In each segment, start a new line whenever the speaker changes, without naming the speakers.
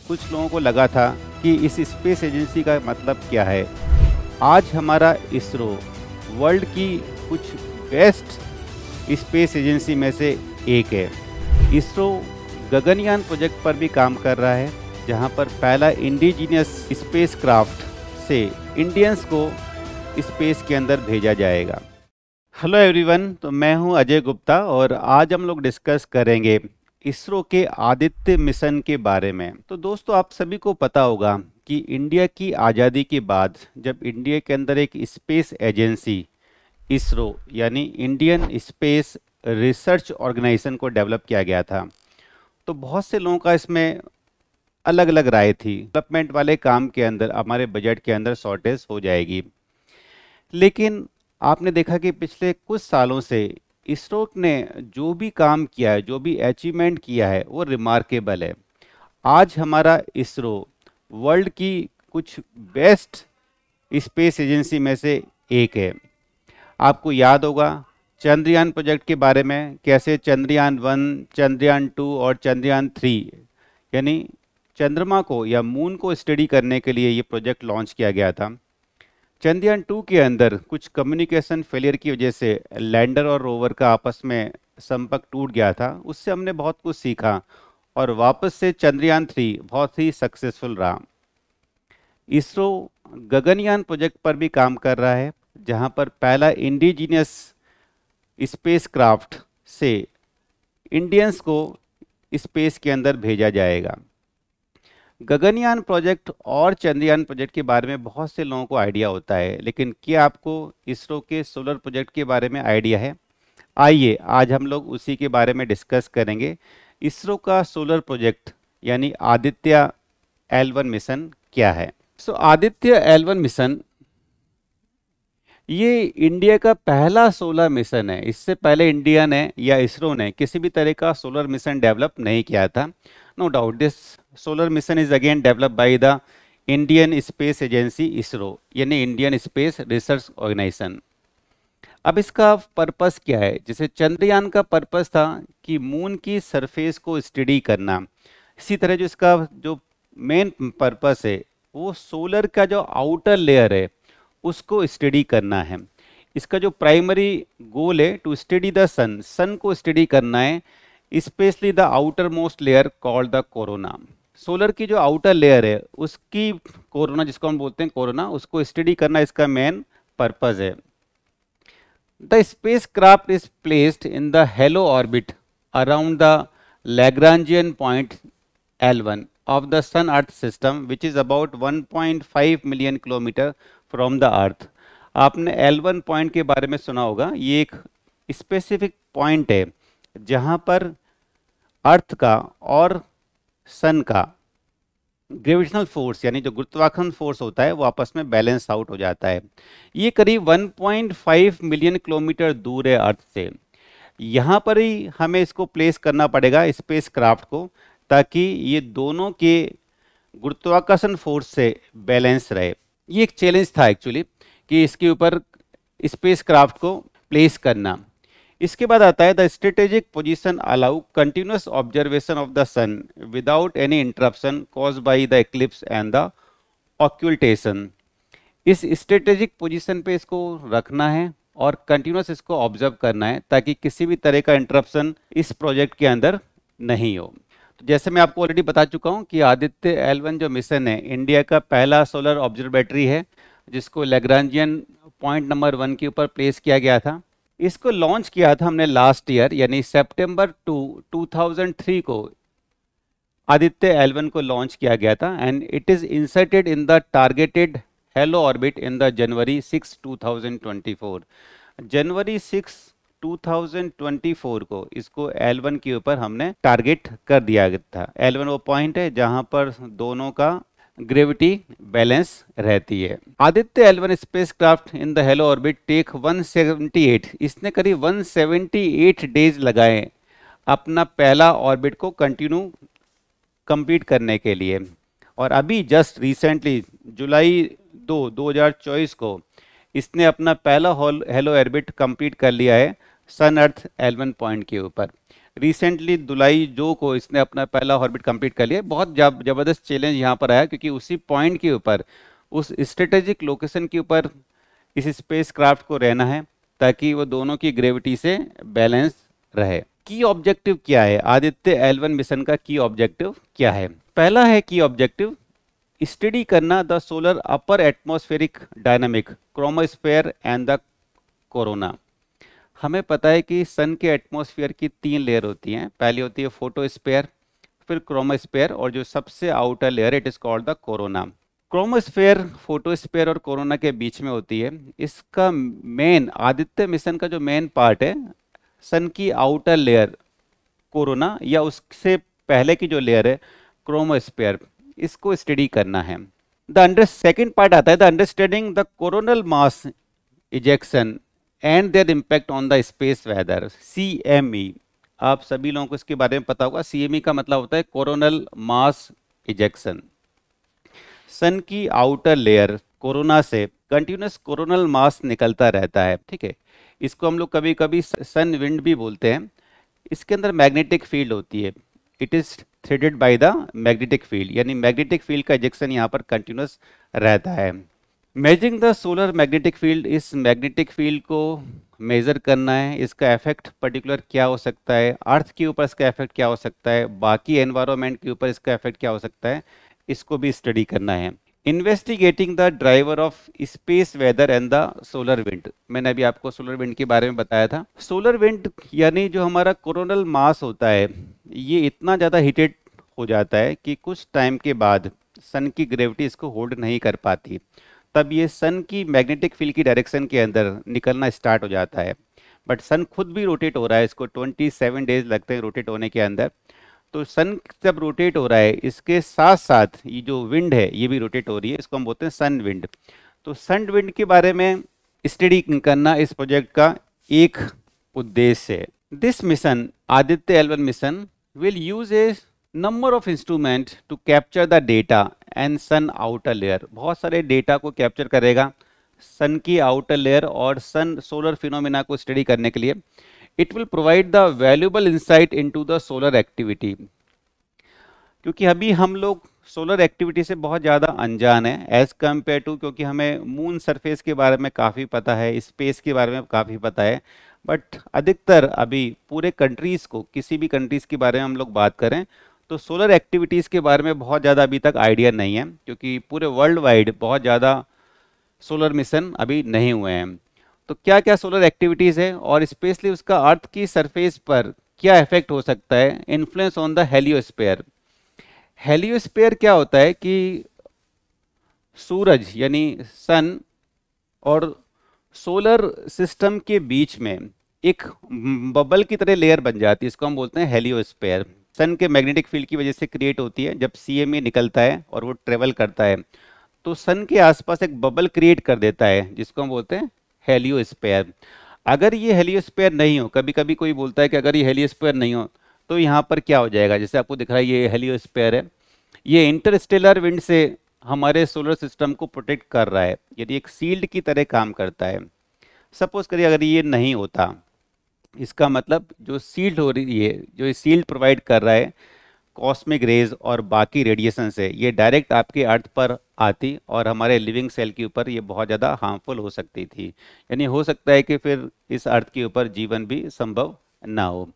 कुछ लोगों को लगा था कि इस स्पेस एजेंसी का मतलब क्या है। आज हमारा इसरो वर्ल्ड की कुछ बेस्ट स्पेस एजेंसी में से एक है। इसरो गगनयान प्रोजेक्ट पर भी काम कर रहा है, जहां पर पहला इंडिजीनियस स्पेस क्राफ्ट से इंडियंस को स्पेस के अंदर भेजा जाएगा। हेलो एवरीवन, तो मैं हूं अजय गुप्ता और आज हम लोग डिस्कस करेंगे इसरो के आदित्य मिशन के बारे में। तो दोस्तों, आप सभी को पता होगा कि इंडिया की आज़ादी के बाद जब इंडिया के अंदर एक स्पेस एजेंसी इसरो यानी इंडियन स्पेस रिसर्च ऑर्गेनाइजेशन को डेवलप किया गया था, तो बहुत से लोगों का इसमें अलग अलग राय थी। डेवलपमेंट वाले काम के अंदर हमारे बजट के अंदर शॉर्टेज हो जाएगी, लेकिन आपने देखा कि पिछले कुछ सालों से इसरो ने जो भी काम किया है, जो भी अचीवमेंट किया है, वो रिमार्केबल है। आज हमारा इसरो वर्ल्ड की कुछ बेस्ट स्पेस एजेंसी में से एक है। आपको याद होगा चंद्रयान प्रोजेक्ट के बारे में, कैसे चंद्रयान 1, चंद्रयान 2 और चंद्रयान 3 यानी चंद्रमा को या मून को स्टडी करने के लिए ये प्रोजेक्ट लॉन्च किया गया था। चंद्रयान 2 के अंदर कुछ कम्युनिकेशन फेलियर की वजह से लैंडर और रोवर का आपस में संपर्क टूट गया था। उससे हमने बहुत कुछ सीखा और वापस से चंद्रयान 3 बहुत ही सक्सेसफुल रहा। इसरो गगनयान प्रोजेक्ट पर भी काम कर रहा है, जहां पर पहला इंडिजीनियस स्पेस क्राफ्ट से इंडियंस को स्पेस के अंदर भेजा जाएगा। गगनयान प्रोजेक्ट और चंद्रयान प्रोजेक्ट के बारे में बहुत से लोगों को आइडिया होता है, लेकिन क्या आपको इसरो के सोलर प्रोजेक्ट के बारे में आइडिया है? आइए आज हम लोग उसी के बारे में डिस्कस करेंगे। इसरो का सोलर प्रोजेक्ट यानी आदित्य L1 मिशन क्या है। आदित्य L1 मिशन ये इंडिया का पहला सोलर मिशन है। इससे पहले इंडिया ने या इसरो ने किसी भी तरह का सोलर मिशन डेवलप नहीं किया था। No doubt this solar mission is again develop by the Indian space agency ISRO यानी इंडियन स्पेस रिसर्च ऑर्गेनाइजेशन। अब इसका पर्पस क्या है? जैसे चंद्रयान का पर्पस था कि मून की सरफेस को स्टडी करना, इसी तरह जो इसका जो मेन पर्पस है वो सोलर का जो आउटर लेयर है उसको स्टडी करना है। इसका जो प्राइमरी गोल है टू स्टडी द सन, सन को स्टडी करना है, specially the outer most layer called the corona. Solar की जो आउटर लेयर है उसकी कोरोना, जिसको हम बोलते हैं कोरोना, उसको स्टडी करना इसका मेन पर्पज है। The space craft is placed in the halo orbit around the Lagrangian point L1 of the Sun Earth system, which is about 1.5 million kilometre from the earth. आपने L1 point के बारे में सुना होगा। ये एक specific point है जहां पर अर्थ का और सन का ग्रेविटेशनल फोर्स यानी जो गुरुत्वाकर्षण फोर्स होता है वो आपस में बैलेंस आउट हो जाता है। ये करीब 1.5 मिलियन किलोमीटर दूर है अर्थ से। यहाँ पर ही हमें इसको प्लेस करना पड़ेगा स्पेस क्राफ्ट को, ताकि ये दोनों के गुरुत्वाकर्षण फोर्स से बैलेंस रहे। ये एक चैलेंज था एक्चुअली कि इसके ऊपर स्पेस क्राफ्ट को प्लेस करना। इसके बाद आता है the strategic position allow continuous observation of the sun without any interruption caused by the eclipse and the occultation. इस स्ट्रेटेजिक पोजीशन पे इसको रखना है और कंटिन्यूअस इसको ऑब्जर्व करना है ताकि किसी भी तरह का इंटरप्शन इस प्रोजेक्ट के अंदर नहीं हो। तो जैसे मैं आपको ऑलरेडी बता चुका हूं कि आदित्य L1 जो मिशन है इंडिया का पहला सोलर ऑब्जर्वेटरी है, जिसको लैग्रांजियन पॉइंट नंबर 1 के ऊपर प्लेस किया गया था। इसको लॉन्च किया था हमने लास्ट ईयर यानी सितंबर 2003 को आदित्य L1 को लॉन्च किया गया था and it is inserted in the targeted hello orbit in the January 6, 2024। जनवरी 6, 2024 को इसको L1 के ऊपर हमने टारगेट कर दिया था। L1 वो पॉइंट है जहां पर दोनों का ग्रेविटी बैलेंस रहती है। Aditya L1 spacecraft in the halo orbit take 178, इसने करीब 178 डेज लगाए अपना पहला ऑर्बिट को कंप्लीट करने के लिए। और अभी जस्ट रिसेंटली जुलाई 2, 2024 को इसने अपना पहला हेलो ऑर्बिट कंप्लीट कर लिया है सन अर्थ L1 पॉइंट के ऊपर। रिसेंटली दुलाई जो को इसने अपना पहला ऑर्बिट कंप्लीट कर लिया। बहुत जबरदस्त चैलेंज यहाँ पर आया, क्योंकि उसी पॉइंट के ऊपर, उस स्ट्रेटेजिक लोकेशन के ऊपर इस स्पेस क्राफ्ट को रहना है, ताकि वो दोनों की ग्रेविटी से बैलेंस रहे। की ऑब्जेक्टिव क्या है, आदित्य L1 मिशन का की ऑब्जेक्टिव क्या है? पहला है की ऑब्जेक्टिव, स्टडी करना the solar upper atmospheric dynamic, chromosphere and the corona. हमें पता है कि सन के एटमॉस्फेयर की 3 लेयर होती हैं। पहली होती है फोटोस्फेयर, फिर क्रोमोस्फेयर, और जो सबसे outer layer it is called the corona. Chromosphere, photosphere और कोरोना के बीच में होती है। इसका मेन, आदित्य मिशन का जो मेन पार्ट है, सन की आउटर लेयर कोरोना, या उससे पहले की जो लेयर है क्रोमोस्फेयर, इसको स्टडी करना है। सेकेंड पार्ट आता है the understanding the coronal mass ejection and their impact on the space weather, CME। आप सभी लोगों को इसके बारे में पता होगा। CME का मतलब होता है कोरोनल मास इजेक्शन। सन की आउटर लेयर कोरोना से कंटिन्यूस कोरोनल मास निकलता रहता है, ठीक है। इसको हम लोग कभी कभी सन विंड भी बोलते हैं। इसके अंदर मैग्नेटिक फील्ड होती है, it is threaded by the magnetic field, यानी मैग्नेटिक फील्ड का इजेक्शन यहाँ पर कंटिन्यूस रहता है। Measuring the solar magnetic field, इस मैग्नेटिक फील्ड को मेजर करना है। इसका इफेक्ट पर्टिकुलर क्या हो सकता है, अर्थ के ऊपर इसका इफेक्ट क्या हो सकता है, बाकी एनवायरनमेंट के ऊपर इसका इफेक्ट क्या हो सकता है, इसको भी स्टडी करना है। Investigating the driver of space weather and the solar wind, मैंने अभी आपको सोलर विंड के बारे में बताया था। सोलर विंड यानी जो हमारा कोरोनल मास होता है, ये इतना ज़्यादा हीटेड हो जाता है कि कुछ टाइम के बाद सन की ग्रेविटी इसको होल्ड नहीं कर पाती। तब ये सन की मैग्नेटिक फील्ड की डायरेक्शन के अंदर निकलना स्टार्ट हो जाता है। बट सन खुद भी रोटेट हो रहा है, इसको 27 डेज लगते हैं रोटेट होने के अंदर। तो सन जब रोटेट हो रहा है, इसके साथ साथ ये जो विंड है ये भी रोटेट हो रही है, इसको हम बोलते हैं सन विंड। तो सन विंड के बारे में स्टडी करना इस प्रोजेक्ट का एक उद्देश्य है। This mission, Aditya L1 mission, will use a number of instrument to capture the data and sun outer layer. बहुत सारे डेटा को कैप्चर करेगा सन की आउटर लेयर और सन सोलर फिनोमिना को स्टडी करने के लिए। It will provide the valuable insight into the solar activity, क्योंकि अभी हम लोग सोलर एक्टिविटी से बहुत ज़्यादा अनजान है एज कम्पेयर टू, क्योंकि हमें मून सरफेस के बारे में काफ़ी पता है, स्पेस के बारे में काफ़ी पता है। बट अधिकतर अभी पूरे कंट्रीज़ को, किसी भी कंट्रीज़ के बारे में हम लोग बात करें तो सोलर एक्टिविटीज़ के बारे में बहुत ज़्यादा अभी तक आइडिया नहीं है, क्योंकि पूरे वर्ल्ड वाइड बहुत ज़्यादा सोलर मिशन अभी नहीं हुए हैं। तो क्या क्या सोलर एक्टिविटीज़ है और स्पेशली उसका अर्थ की सरफेस पर क्या इफेक्ट हो सकता है, influence on the heliosphere. Heliosphere क्या होता है कि सूरज यानी सन और सोलर सिस्टम के बीच में एक बबल की तरह लेयर बन जाती है, इसको हम बोलते हैं हेलियोस्फीयर। सन के मैग्नेटिक फील्ड की वजह से क्रिएट होती है। जब CME निकलता है और वो ट्रेवल करता है तो सन के आसपास एक बबल क्रिएट कर देता है, जिसको हम बोलते हैं हेलियोस्फीयर। अगर ये हेलियोस्फीयर नहीं हो, कभी कभी कोई बोलता है कि अगर ये हेलियोस्फीयर नहीं हो तो यहाँ पर क्या हो जाएगा, जैसे आपको दिख रहा है ये हेलियोस्फीयर है, ये इंटरस्टेलर विंड से हमारे सोलर सिस्टम को प्रोटेक्ट कर रहा है, यदि एक सील्ड की तरह काम करता है। सपोज करिए अगर ये नहीं होता, इसका मतलब जो सील्ड हो रही है, जो सील्ड प्रोवाइड कर रहा है कॉस्मिक रेज और बाकी रेडिएशन से, ये डायरेक्ट आपके अर्थ पर आती और हमारे लिविंग सेल के ऊपर ये बहुत ज़्यादा हार्मफुल हो सकती थी। यानी हो सकता है कि फिर इस अर्थ के ऊपर जीवन भी संभव ना हो।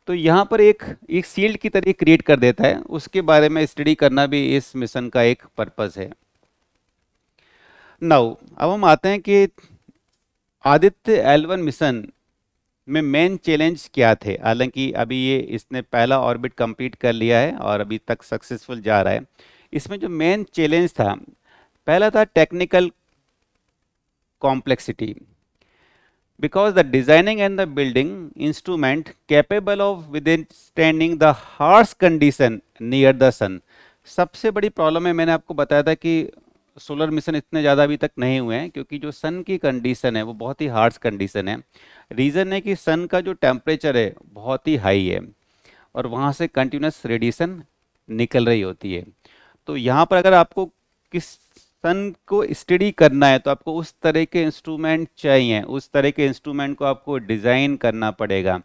तो यहाँ पर एक सील्ड की तरह क्रिएट कर देता है, उसके बारे में स्टडी करना भी इस मिशन का एक पर्पस है। नाउ अब हम आते हैं कि आदित्य L1 मिशन में मेन चैलेंज क्या थे। हालांकि अभी ये इसने पहला ऑर्बिट कंप्लीट कर लिया है और अभी तक सक्सेसफुल जा रहा है। इसमें जो मेन चैलेंज था, पहला था technical complexity, because the designing and the building instrument capable of withstanding the harsh condition near the sun। सबसे बड़ी प्रॉब्लम है, मैंने आपको बताया था कि सोलर मिशन इतने ज़्यादा अभी तक नहीं हुए हैं क्योंकि जो सन की कंडीशन है वो बहुत ही हार्श कंडीशन है। रीज़न है कि सन का जो टेम्परेचर है बहुत ही हाई है और वहाँ से कंटिन्यूस रेडिएशन निकल रही होती है। तो यहाँ पर अगर आपको किस सन को स्टडी करना है तो आपको उस तरह के इंस्ट्रूमेंट चाहिए, उस तरह के इंस्ट्रूमेंट को आपको डिज़ाइन करना पड़ेगा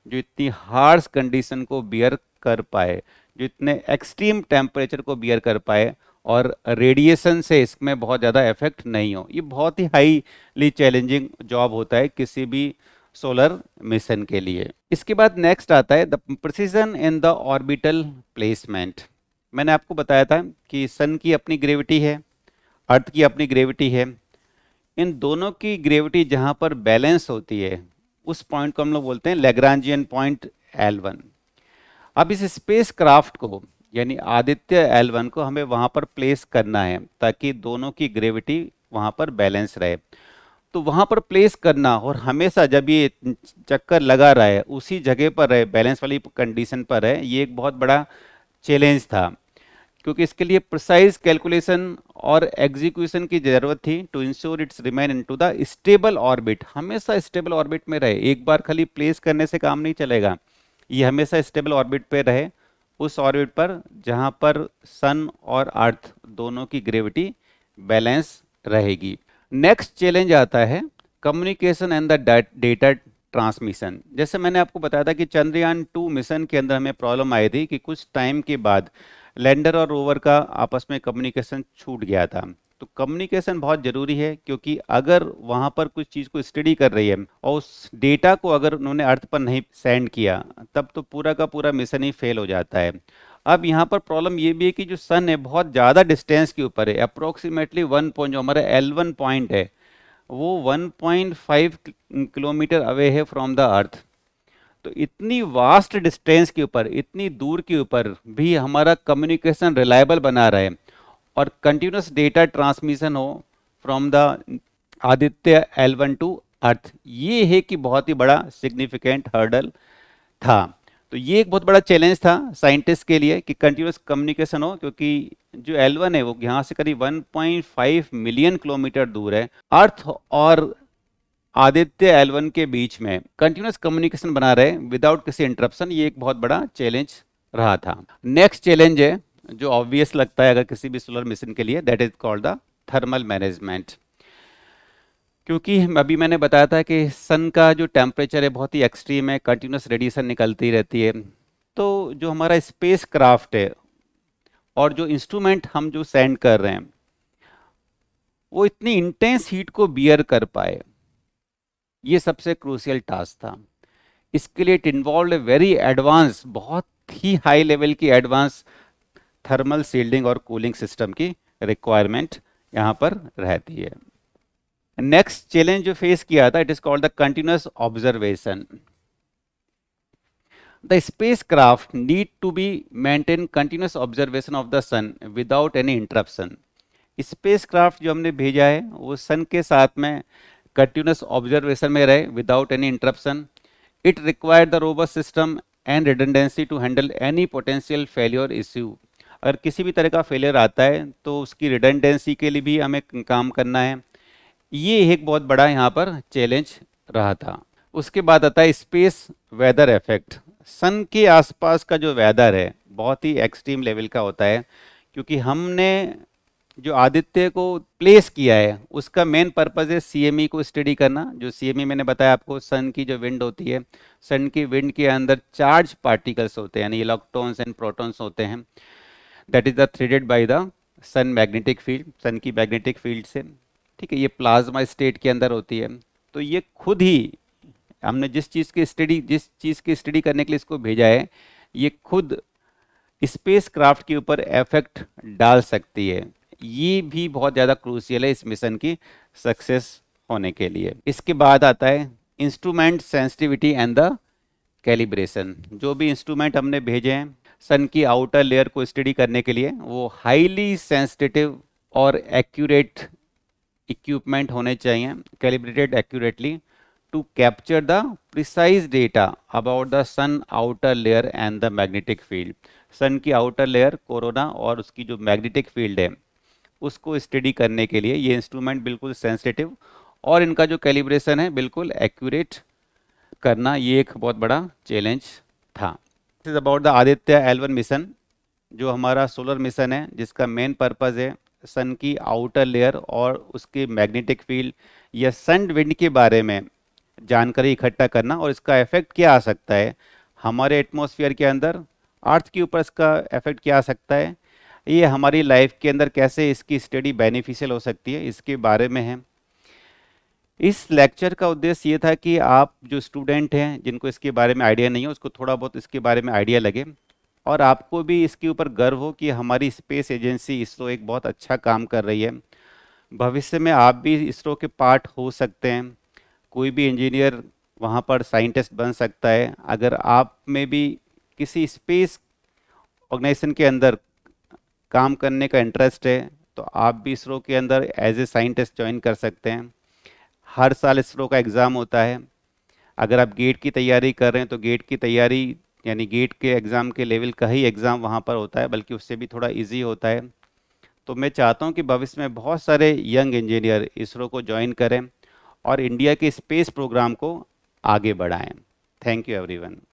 जो इतनी हार्श कंडीशन को बियर कर पाए, जो इतने एक्सट्रीम टेम्परेचर को बियर कर पाए और रेडिएशन से इसमें बहुत ज़्यादा इफेक्ट नहीं हो। ये बहुत ही हाईली चैलेंजिंग जॉब होता है किसी भी सोलर मिशन के लिए। इसके बाद नेक्स्ट आता है the precision in the orbital placement. मैंने आपको बताया था कि सन की अपनी ग्रेविटी है, अर्थ की अपनी ग्रेविटी है, इन दोनों की ग्रेविटी जहां पर बैलेंस होती है उस पॉइंट को हम लोग बोलते हैं लैग्रांजियन पॉइंट L1। अब इस स्पेस क्राफ्ट को यानी आदित्य L1 को हमें वहां पर प्लेस करना है ताकि दोनों की ग्रेविटी वहां पर बैलेंस रहे। तो वहां पर प्लेस करना और हमेशा जब ये चक्कर लगा रहा है उसी जगह पर रहे, बैलेंस वाली कंडीशन पर है, ये एक बहुत बड़ा चैलेंज था, क्योंकि इसके लिए प्रिसाइज कैलकुलेशन और एग्जीक्यूशन की जरूरत थी to ensure it's remain into the stable orbit. हमेशा स्टेबल ऑर्बिट में रहे, एक बार खाली प्लेस करने से काम नहीं चलेगा, ये हमेशा स्टेबल ऑर्बिट पे रहे, उस ऑर्बिट पर जहां पर सन और अर्थ दोनों की ग्रेविटी बैलेंस रहेगी। नेक्स्ट चैलेंज आता है communication and the data transmission. जैसे मैंने आपको बताया था कि चंद्रयान 2 मिशन के अंदर हमें प्रॉब्लम आई थी कि कुछ टाइम के बाद लैंडर और रोवर का आपस में कम्युनिकेशन छूट गया था। तो कम्युनिकेशन बहुत ज़रूरी है, क्योंकि अगर वहाँ पर कुछ चीज़ को स्टडी कर रही है और उस डेटा को अगर उन्होंने अर्थ पर नहीं सेंड किया तब तो पूरा का पूरा मिशन ही फेल हो जाता है। अब यहाँ पर प्रॉब्लम ये भी है कि जो सन है बहुत ज़्यादा डिस्टेंस के ऊपर है, अप्रोक्सीमेटली 1 पॉइंट जो हमारा L1 पॉइंट है वो 1.5 किलोमीटर अवे है फ्रॉम द अर्थ। तो इतनी वास्ट डिस्टेंस के ऊपर, इतनी दूर के ऊपर भी हमारा कम्युनिकेशन रिलायबल बना रहे और कंटिन्यूस डेटा ट्रांसमिशन हो from the Aditya L1 to earth, ये है कि बहुत ही बड़ा सिग्निफिकेंट हर्डल था। तो ये एक बहुत बड़ा चैलेंज था साइंटिस्ट के लिए कि कंटिन्यूस कम्युनिकेशन हो, क्योंकि जो L1 है वो यहाँ से करीब 1.5 मिलियन किलोमीटर दूर है। अर्थ और आदित्य L1 के बीच में कंटिन्यूस कम्युनिकेशन बना रहे विदाउट किसी इंटरप्शन, ये एक बहुत बड़ा चैलेंज रहा था। नेक्स्ट चैलेंज है जो ऑब्वियस लगता है अगर किसी भी सोलर मिशन के लिए, that is called the thermal management. क्योंकि अभी मैंने बताया था कि सन का जो टेम्परेचर है बहुत ही एक्सट्रीम है, कंटिन्यूस रेडिएशन निकलती रहती है, तो जो हमारा स्पेस क्राफ्ट है और जो इंस्ट्रूमेंट हम जो सेंड कर रहे हैं वो इतनी इंटेंस हीट को बियर कर पाए, ये सबसे क्रूशियल टास्क था। इसके लिए it involve a very advance, बहुत ही हाई लेवल की एडवांस थर्मल शील्डिंग और कूलिंग सिस्टम की रिक्वायरमेंट यहाँ पर रहती है। नेक्स्ट चैलेंज जो फेस किया था, it is called the continuous observation. The spacecraft need to be maintain continuous observation of the sun without any interruption. Spacecraft जो हमने भेजा है वो सन के साथ में कंटिन्यूस ऑब्जर्वेशन में रहे without any interruption. It required the robust system and redundancy to handle any potential failure issue. अगर किसी भी तरह का फेलियर आता है तो उसकी रिडंडेंसी के लिए भी हमें काम करना है, ये एक बहुत बड़ा यहाँ पर चैलेंज रहा था। उसके बाद आता है स्पेस वेदर इफेक्ट। सन के आसपास का जो वेदर है बहुत ही एक्सट्रीम लेवल का होता है, क्योंकि हमने जो आदित्य को प्लेस किया है उसका मेन पर्पज है CME को स्टडी करना। जो CME मैंने बताया आपको, सन की जो विंड होती है, सन की विंड के अंदर चार्ज पार्टिकल्स होते हैं यानी इलेक्ट्रॉन्स एंड प्रोटॉन्स होते हैं, that is the threaded by the sun magnetic field, sun की मैग्नेटिक फील्ड से। ठीक है, ये प्लाज्मा स्टेट के अंदर होती है। तो ये खुद ही हमने जिस चीज़ की स्टडी करने के लिए इसको भेजा है, ये खुद स्पेस क्राफ्ट के ऊपर इफेक्ट डाल सकती है। ये भी बहुत ज़्यादा क्रूशियल है इस मिशन की सक्सेस होने के लिए। इसके बाद आता है instrument sensitivity and the calibration. जो भी इंस्ट्रूमेंट हमने भेजे हैं सन की आउटर लेयर को स्टडी करने के लिए, वो हाईली सेंसिटिव और एक्यूरेट इक्विपमेंट होने चाहिए, calibrated accurately to capture the precise data about the sun outer layer and the magnetic field. Sun की आउटर लेयर कोरोना और उसकी जो मैग्नेटिक फील्ड है उसको स्टडी करने के लिए ये इंस्ट्रूमेंट बिल्कुल सेंसिटिव और इनका जो कैलिब्रेशन है बिल्कुल एक्यूरेट करना, ये एक बहुत बड़ा चैलेंज था। This is about the Aditya L1 mission, जो हमारा सोलर मिशन है जिसका मेन पर्पज़ है सन की आउटर लेयर और उसके मैग्नेटिक फील्ड या सन विंड के बारे में जानकारी इकट्ठा करना और इसका इफेक्ट क्या आ सकता है हमारे एटमॉस्फेयर के अंदर, अर्थ के ऊपर इसका इफेक्ट क्या आ सकता है, ये हमारी लाइफ के अंदर कैसे इसकी स्टडी बेनिफिशियल हो सकती है, इसके बारे में है। इस लेक्चर का उद्देश्य ये था कि आप जो स्टूडेंट हैं जिनको इसके बारे में आइडिया नहीं है उसको थोड़ा बहुत इसके बारे में आइडिया लगे और आपको भी इसके ऊपर गर्व हो कि हमारी स्पेस एजेंसी इसरो एक बहुत अच्छा काम कर रही है। भविष्य में आप भी इसरो के पार्ट हो सकते हैं, कोई भी इंजीनियर वहाँ पर साइंटिस्ट बन सकता है। अगर आप में भी किसी स्पेस ऑर्गेनाइजेशन के अंदर काम करने का इंटरेस्ट है तो आप भी इसरो के अंदर एज ए साइंटिस्ट ज्वाइन कर सकते हैं। हर साल इसरो का एग्ज़ाम होता है। अगर आप गेट की तैयारी कर रहे हैं तो गेट की तैयारी यानी गेट के एग्ज़ाम के लेवल का ही एग्ज़ाम वहाँ पर होता है, बल्कि उससे भी थोड़ा इजी होता है। तो मैं चाहता हूँ कि भविष्य में बहुत सारे यंग इंजीनियर इसरो को ज्वाइन करें और इंडिया के स्पेस प्रोग्राम को आगे बढ़ाएं। Thank you everyone.